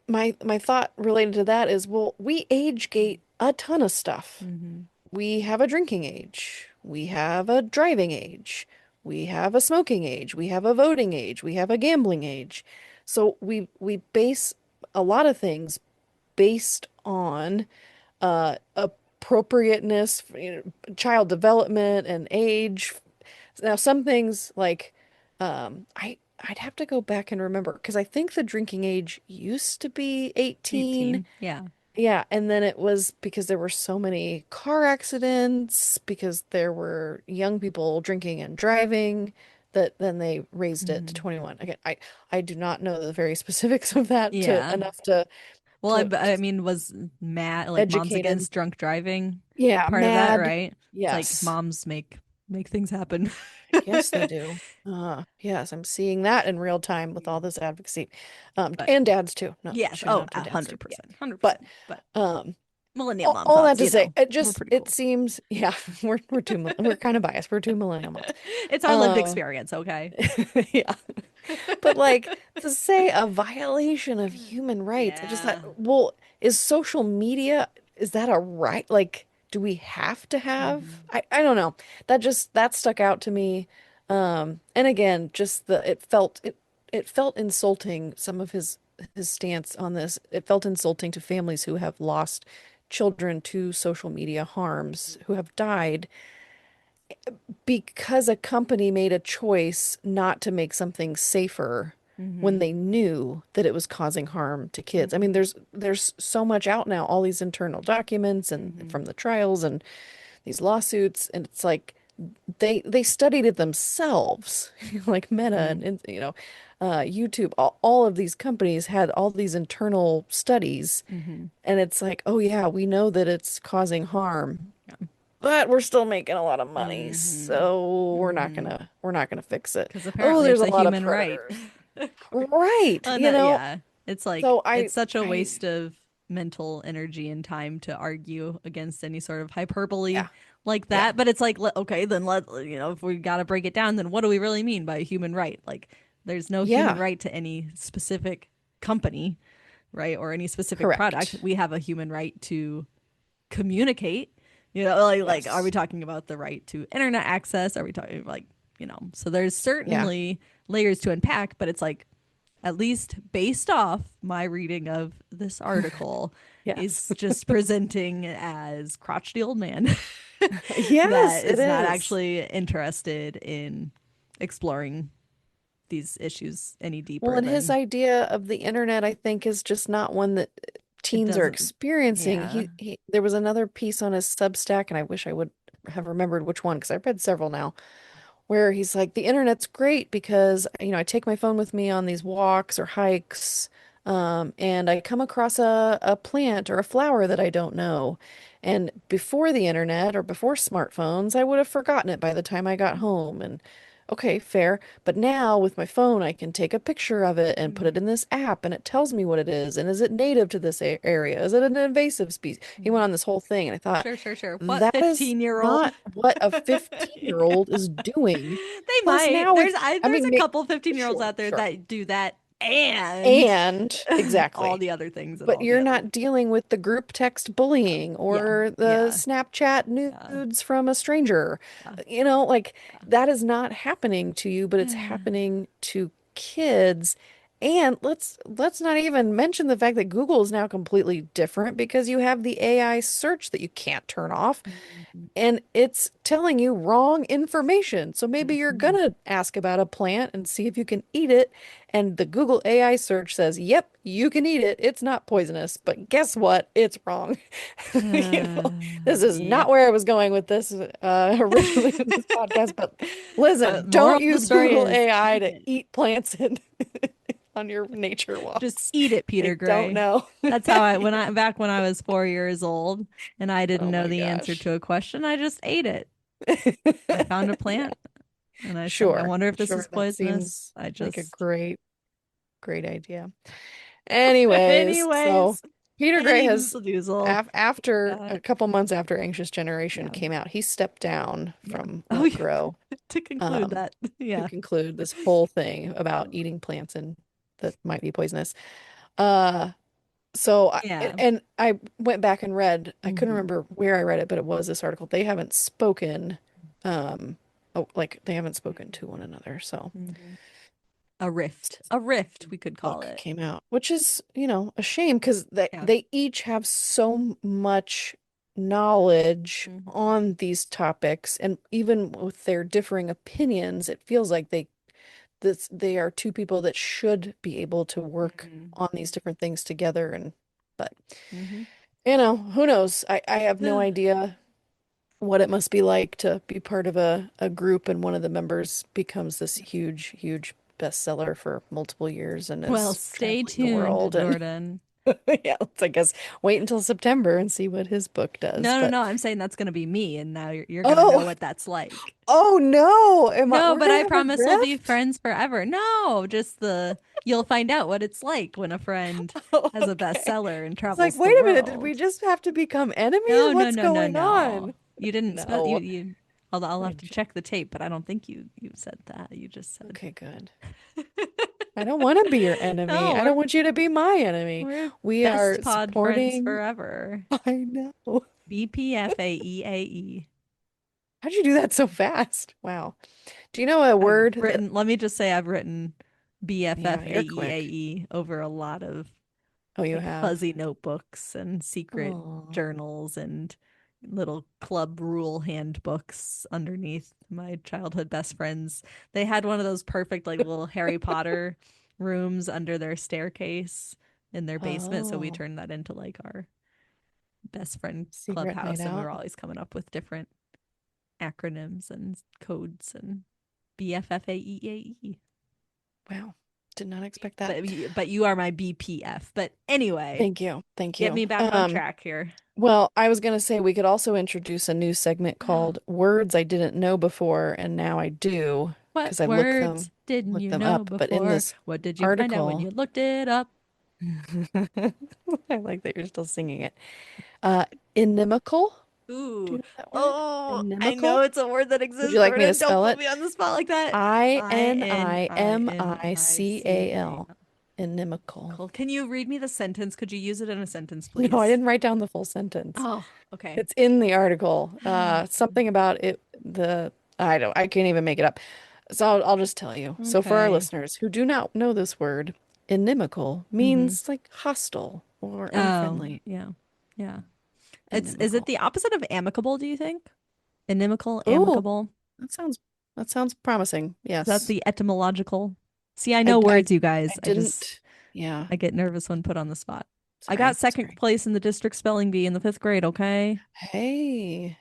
my thought related to that is, well, we age gate a ton of stuff. Hmm. We have a drinking age. We have a driving age. We have a smoking age. We have a voting age. We have a gambling age. So we base a lot of things based on appropriateness, child development and age. Now, some things like I'd have to go back and remember because I think the drinking age used to be 18. 18. Yeah. Yeah, and then it was because there were so many car accidents, because there were young people drinking and driving, that then they raised it to Hmm. 21. Again, I do not know the very specifics of that to Yeah. enough to Well, I to mean, was Matt like Moms educated. Against Drunk Driving Yeah, part of that, mad. right? It's like Yes. moms make things happen. I guess they do. Yes, I'm seeing that in real time with all this advocacy. But And dads too. No, yes, shout oh, out to a dads too. hundred Yeah. percent, hundred But percent. But um millennial mom all that thoughts, to say, we're pretty it cool. seems, yeah, we're kind of biased. We're two millennial moms. It's our lived Um experience, okay? yeah. But like to say a violation of human rights, I just thought, Yeah. well, is social media, is that a right? Like, do we have to have? Hmm. I don't know. That stuck out to me. And again, just it felt insulting, some of his stance on this. It felt insulting to families who have lost children to social media harms, who have died because a company made a choice not to make something safer when Hmm. they knew that it was causing harm to kids. I mean, Hmm. there's so much out now, all these internal documents and Hmm. from the trials and these lawsuits, and it's like they studied it themselves, like Meta Hmm. and YouTube. All of these companies had all these internal studies, Hmm. and it's like, oh yeah, we know that it's causing harm, Yeah. but we're still making a lot of money, Hmm. so Hmm. we're not gonna fix it. Because Oh, apparently there's it's a a lot of human right. predators. Right, No, yeah. It's like so it's such a I waste of mental energy and time to argue against any sort of hyperbole yeah, like yeah, that. But it's like, okay, then if we got to break it down, then what do we really mean by human right? Like, there's no human yeah, right to any specific company, right? Or any specific product. correct. We have a human right to communicate. Like, are we Yes, talking about the right to internet access? Are we talking like, so there's yeah, certainly layers to unpack, but it's like, at least based off my reading of this article, yes, is just presenting as crotchety old man yes, that it is not is. actually interested in exploring these issues any Well, deeper and his than idea of the internet, I think, is just not one that it teens are doesn't. experiencing. Yeah. He there was another piece on his Substack, and I wish I would have remembered which one because I've read several now, where he's like, the internet's great because, I take my phone with me on these walks or hikes, and I come across a plant or a flower that I don't know. And before the internet or before smartphones, I would have forgotten it by the time I got home. And okay, fair. But now with my phone, I can take a picture of it and put it Mhm. in this app, and it tells me what it is. And is it native to this area? Is it an invasive species? He went on this whole thing, and I thought, Sure, sure, sure. What that is 15-year-old? not what a 15-year-old Yeah. is doing. They Plus might. now There's with, I I there's mean, a couple 15-year-olds sure, out there sure. that do that and And all exactly. the other things and But all the you're other. not dealing with the group text bullying Yeah. or the Yeah. Snapchat Yeah. nudes from a stranger. Yeah. Like that is not happening to you, but it's Yeah. happening to kids. And let's not even mention the fact that Google is now completely different because you have the AI search that you can't turn off, Mhm. and it's telling you wrong information. So maybe you're Mhm. gonna ask about a plant and see if you can eat it, and the Google AI search says, "Yep, you can eat it. It's not poisonous." But guess what? It's wrong. This is Yep. not where I was going with this originally in this podcast. But listen, But moral don't of the use story Google is AI keep to it. eat plants and on your nature Just walks. eat it, Peter They don't Gray. know. That's how I when I back when I was 4 years old and I didn't Oh know my the answer gosh. to a question, I just ate it. I found a Yeah, plant and I said, I sure. wonder if this is Sure. That poisonous. seems I like a just great idea. Anyways, so anyways, Peter Gray any has doozle doozle. after Uh, a couple months after Anxious Generation yeah, came out, he stepped down yeah. from Oh Let yeah. Grow To conclude um, that, to yeah. conclude this whole thing about eating plants and that might be poisonous. Uh, Yeah. and I went back and read, I couldn't Hmm. remember where I read it, but it was this article. They haven't spoken, oh, like they haven't spoken to one another. So Hmm. A rift, we could call book it. came out, which is, a shame because Yeah. they each have so much knowledge Hmm. on these topics, and even with their differing opinions, it feels like they are two people that should be able to work Hmm. on these different things together. And but Hmm. who knows? I have no idea what it must be like to be part of a group and one of the members becomes this huge bestseller for multiple years and Well, is stay traveling the tuned, world. And Jordan. yeah, let's, I guess, wait until September and see what his book does. No, no, But no. I'm saying that's going to be me, and now you're going to know oh, what that's like. oh no, No, we're but gonna I have a promise we'll be rift? friends forever. No, just you'll find out what it's like when a friend Oh, has a okay. bestseller and It's like, travels the wait a minute, did we world. just have to become enemies? No, no, What's no, no, going no. on? You didn't No. I'll I have to j- check the tape, but I don't think you said that. You just said Okay, good. I don't want to be your enemy. no, I don't want you to be my enemy. we're We best are pod friends supporting. forever. I know. BPFAEAE. How'd you do that so fast? Wow. Do you know a I've word that, written, let me just say I've written yeah, you're quick. BFFAEAE over a lot of Oh, you like have. fuzzy notebooks and secret Oh, journals and little club rule handbooks underneath my childhood best friends. They had one of those perfect like little Harry Potter rooms under their staircase in their basement, so we oh, turned that into like our best friend secret night clubhouse and we out. were always coming up with different acronyms and codes and BFFAEAE. Wow. Did not expect that. But you are my BPF. But anyway, Thank you. Thank get you. me back on track here. Well, I was going to say we could also introduce a new segment called Words I Didn't Know Before and Now I Do What because I words didn't looked you them know up. But in before? this What did you find out when article, you looked it up? I like that you're still singing it. Uh, Inimical. Do Ooh. you know that word? Oh, I know Inimical. it's a word that Would you exists, like me to Jordan. Don't spell put it? me on the spot like that. Inimical. INIMICAL. Inimical. Cool. Can you read me the sentence? Could you use it in a sentence, No, I please? didn't write down the full sentence. Oh, okay. It's in the article. Something about it, I can't even make it up. So I'll just tell you. So for our Okay. listeners who do not know this word, inimical Mm-hmm. means like hostile or Oh, unfriendly. yeah. Yeah. Is it Inimical. the opposite of amicable, do you think? Inimical, Oh, amicable? that sounds that sounds promising. Is that Yes. the etymological? See, I I know I words, you I guys. didn't. Yeah. I get nervous when put on the spot. I got Sorry. second Sorry. place in the district spelling bee in the fifth grade, okay? Hey.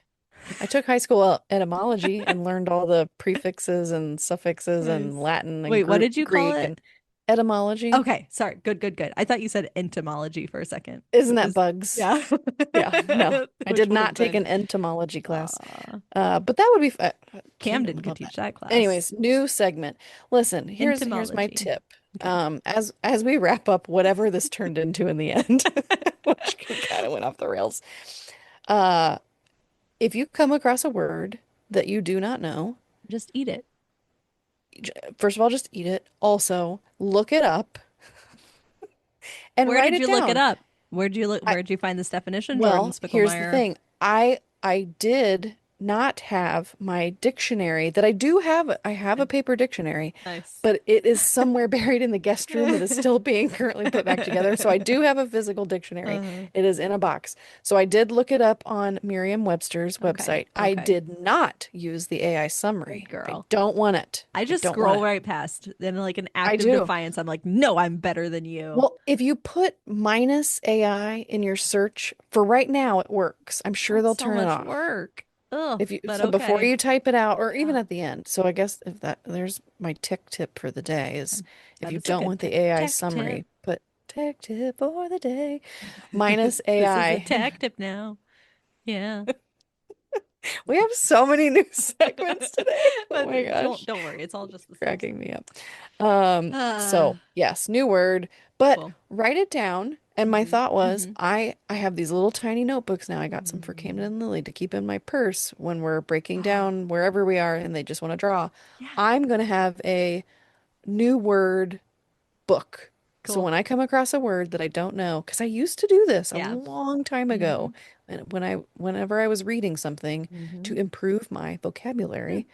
I took high school etymology and learned all the prefixes and suffixes and Nice. Latin and Wait, what did you call Greek it? and etymology. Okay, sorry. Good, good, good. I thought you said entomology for a second, Isn't which that is, bugs? yeah, Yeah, no, I which did would not have take been, an entomology class. uh, But that would be fun. Camden Camden would could love that. teach that class. Anyways, new segment. Listen, here's my Entomology. tip. Okay. As we wrap up whatever this turned into in the end, which kind of went off the rails. Uh, if you come across a word that you do not know, Just eat it. first of all, just eat it. Also, look it up and Where write did it you look it down. up? Where'd you look? I, Where'd you find this definition, Jordan Well, here's the Spicklemeyer? thing. I did not have my dictionary that I do have. I have a paper dictionary, Nice. but it is somewhere buried in the guest room. It is still being currently put back together. So I do have a physical dictionary. Uh, It is in a box. So I did look it up on Merriam-Webster's okay. website. I Okay. did not use the AI Good summary. I girl. don't want it. I I just don't want scroll it. right past. Then, like an I act of do. defiance, I'm like, no, I'm better than you. Well, if you put minus AI in your search for right now, it works. I'm sure That's they'll so turn it much off. work. Oh, but So before okay. you type it out, or even Yeah. at the end. So I guess if that there's my tech tip for the day is if That you is a don't good want the AI tech tip. summary, put tech tip for the day minus This is a AI. tech tip now. Yeah. We have so many new segments today. Oh But my don't gosh, don't worry, it's all just the same cracking stuff. me up. Uh, So yes, new word, but cool. write it down. And my Hmm. thought was, Hmm. I have these little tiny notebooks now. I got some for Camden Mm. and Lily to keep in my purse when we're breaking Oh, down wherever we are and they just want to draw. yeah. I'm gonna have a new word book. So Cool. when I come across a word that I don't know, because I used to do this a Yeah. long time Hmm. ago, and whenever I was reading something to Hmm. improve my Yeah. vocabulary,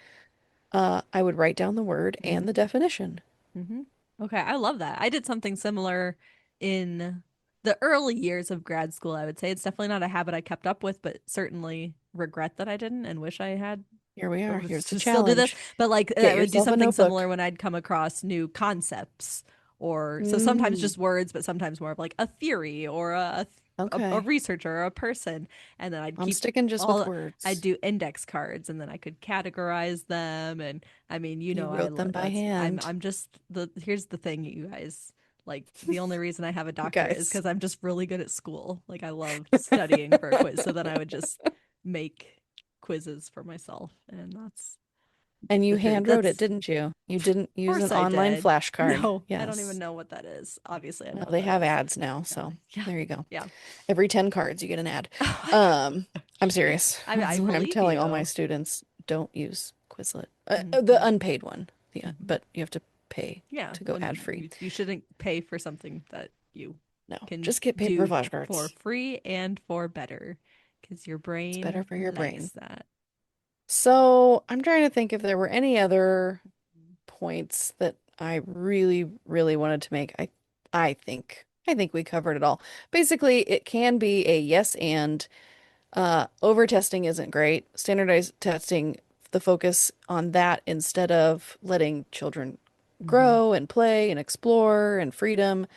I would write down the word and the Hmm. definition. Hmm. Okay, I love that. I did something similar in the early years of grad school, I would say. It's definitely not a habit I kept up with, but certainly regret that I didn't and wish I had Here we are. was Here's the to still do this. challenge. But like Get I would do yourself a something similar notebook. when I'd come across new concepts or so sometimes Mm, just words, but sometimes more of like a theory or a okay. researcher or a person. And then I'd I'm keep sticking just with all I'd words. do index cards and then I could categorize them. And I mean, You wrote them by that's hand. I'm just the here's the thing, you guys. Like the only reason I have a You doctorate is guys. because I'm just really good at school. Like I loved studying for a quiz. So then I would just make quizzes for myself, and that's And you the truth. hand wrote it, That's didn't you? You didn't of use course an I online did. flashcard. No, I don't even Yes. know what that is. Obviously, I know Well, what they that have is. ads now, Yeah, so yeah, there you go. yeah. Every 10 cards, you get an ad. Oh my Um, I'm God. serious. I That's what I'm believe telling all my you. students. Don't use Quizlet. The Hmm. unpaid one. Yeah, Hmm. but you have to pay Yeah, to go when ad free. you shouldn't pay for something that you No, can just get paper do for flashcards. free and for better, because your It's better brain for your likes brain. that. So I'm trying to think if there were any other points that I really, really wanted to make. I think we covered it all. Basically, it can be a yes and over testing isn't great. Standardized testing, the focus on that instead of letting children Hmm. grow and play and explore and freedom,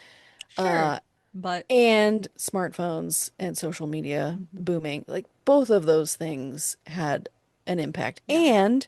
Sure, uh, but and smartphones and social media mhm. booming. Like both of those things had an impact. Yeah, And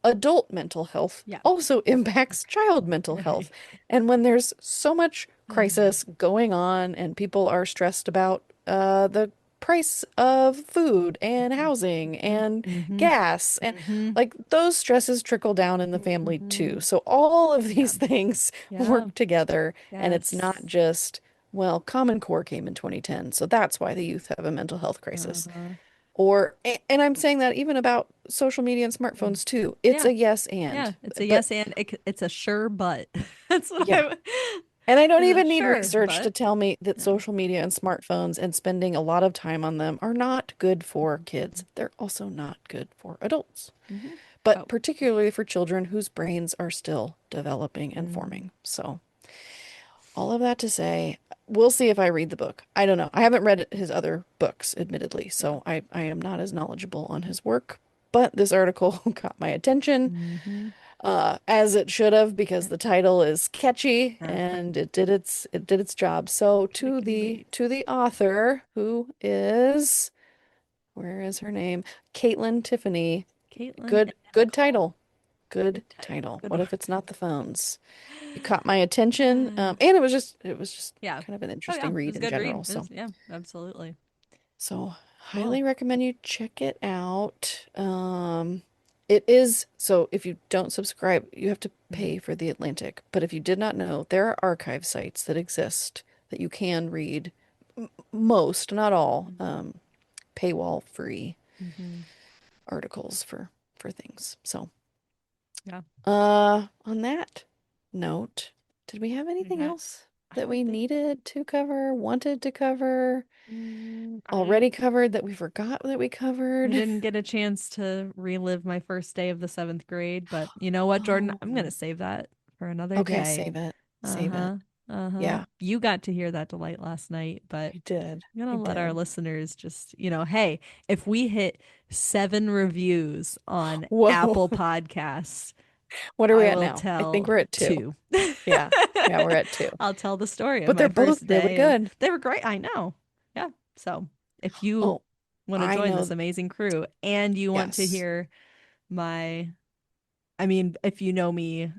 adult mental health yeah, also impacts child mental health. right. And when there's so much crisis going on and people are stressed about the price of food and housing and Mm-hmm. gas and Mm-hmm. like those stresses trickle down in the family Mm-hmm. too. So all of Yeah. these things Yeah. work together and it's not Yes. just, well, Common Core came in 2010, so that's why the youth have a mental health crisis. Uh-huh. Or, and I'm saying that even about social media and smartphones too. It's Yeah. a yes and. Yeah. It's a But yes and it's a sure but. That's what yeah. I would. And I don't It's a even need sure research to but. tell me that Yeah. social media and smartphones and spending a lot of time on them are not good for Mm-hmm. kids. They're also not good for adults, Mm-hmm. but Oh. particularly for children whose brains are still developing and Mm-hmm. forming. So, all of that to say, we'll see if I read the book. I don't know. I haven't read his other books, admittedly, Yeah. so I am not as knowledgeable on his work. But this article caught my attention, Mm-hmm. as it should have, because Yeah. the title is catchy Uh-huh. and it did its job. So Clickety. to the author, who is, where is her name? Caitlin Tiffany. Caitlin and Good Nicole. title. Good Good title. title. Good What one. if it's not the phones? You caught my attention, and it was just Yeah. kind of an Oh yeah. interesting It read was a in good read. general. It was, So yeah, absolutely. Cool. highly recommend you check it out. It is so if you don't subscribe, you have to Mm-hmm. pay for the Atlantic. But if you did not know, there are archive sites that exist that you can read most, not all, Mm-hmm. paywall free Mm-hmm. articles for things. So Yeah. on that note, did we have anything Okay. else I that don't we think needed to cover, wanted to cover, I already covered that we forgot that we I covered? didn't get a chance to relive my first day of the seventh grade, but you know what, Jordan? I'm gonna Oh, save that for another okay, day. save it. Save it. Uh-huh. Uh-huh. Yeah, You got to hear that delight last night, but I did. I'm I gonna let our did. listeners just, hey, if we hit 7 reviews on Whoa. Apple Podcasts, What are we I at will now? I think tell we're at two. 2. Yeah. Yeah, we're at two. I'll tell the story of But they're my both first really day, and good. they were great. I know. Yeah. So if you Oh, want to I join this know, amazing crew and you want to yes, hear my, I mean, if you know me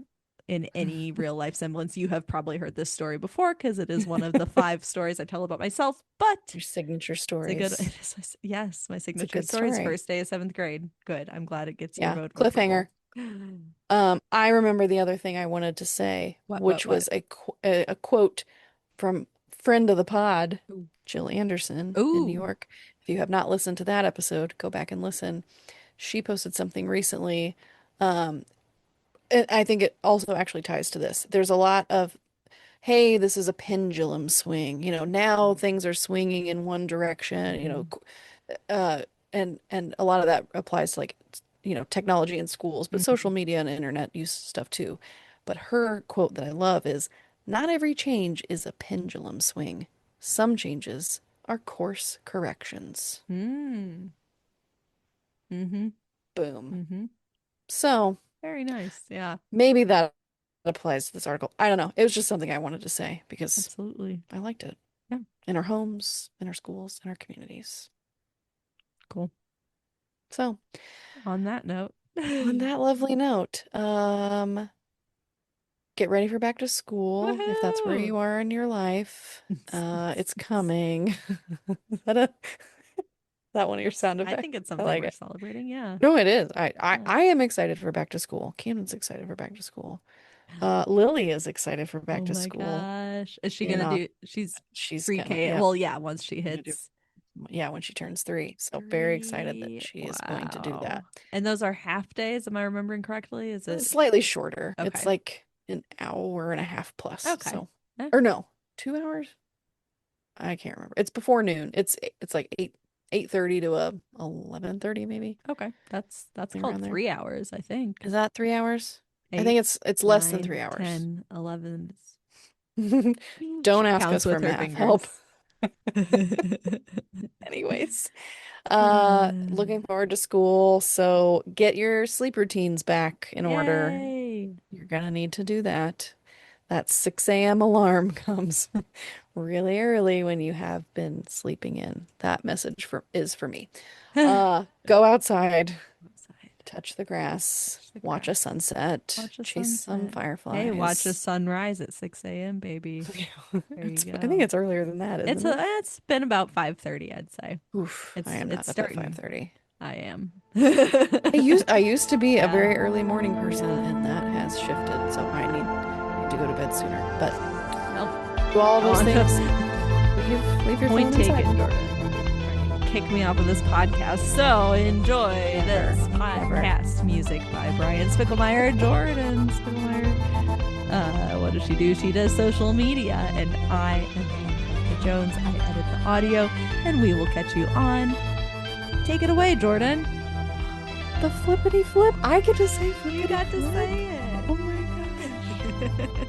in any real life semblance, you have probably heard this story before because it is one of the 5 stories I tell about myself, but your signature it's a good, stories. yes, my It's a signature good stories, story. first day of 7th grade. Good. I'm glad it gets your Yeah, vote of cliffhanger. approval. I remember the other thing I wanted to say, which What? was a quote from friend of the pod, Ooh. Jill Anderson in New Ooh. York. If you have not listened to that episode, go back and listen. She posted something recently. Um, and I think it also actually ties to this. There's a lot of, hey, this is a pendulum swing. Now things are swinging in one direction, Mhm. uh, and a lot of that applies to like, technology in schools, but social Mhm. media and internet use stuff too. But her quote that I love is, "Not every change is a pendulum swing. Some changes are course corrections." Mm. Mhm. Boom. Mhm. So Very nice. Yeah. maybe that applies to this article. I don't know. It was just something I wanted to say because Absolutely. I liked it Yeah. in our homes, in our schools, in our communities. Cool. So, On that note. on that lovely note, get ready for back to school if that's where Woohoo! you are in your life. It's coming. Is that one of your sound I think effects? it's I something like we're it. celebrating. Yeah. No, it is. I, I Yeah. I am excited for back to school. Camden's excited for back to school. Lily is excited for back Oh to my school. gosh. Is she You gonna know, do she's she's gonna, pre-K? yep, Well, yeah, once she gonna do, hits yeah, when she turns 3. So very excited that 3. she is going to do that. Wow. And those are half days, am I remembering correctly? Is it Slightly shorter. It's okay. like an hour and a half plus. Okay. So, Eh, or no, 2 hours? I can't remember. It's before noon. It's like 8:30 to 11:30 maybe, okay. That's something called around there. 3 hours, I think. Is that 3 hours? I 8, think it's less than 9, 3 hours. 10, 11. Don't She ask counts us for with her math help. fingers. Anyways, looking forward to school. So get your sleep routines back in order. Yay. You're gonna need to do that. That 6 a.m. alarm comes really early when you have been sleeping in. That message is for me. Go outside, Outside. touch the grass, Touch the watch a grass. sunset, Watch a chase some sunset. Hey, watch a fireflies. sunrise at 6 a.m., baby. There you I think go. it's earlier than that, isn't it? It's been about 5:30, I'd say. Oof, I am It's not up at starting. 5:30. I am. I used to be a Yeah. very early morning person, and that has shifted, so I need to go to bed sooner. But Well, do all I those want to things. Leave your point phone inside. taken, Jordan. Trying to kick me off of this podcast. So enjoy Never, this never. podcast music by Brian Spickelmeyer. Jordan Spickelmeyer. What does she do? She does social media, and I am Plevka-Jones. I edit the audio, and we will catch you on. Take it away, Jordan. The flippity flip. I get to say You flippity got to flip. say it. Oh my gosh.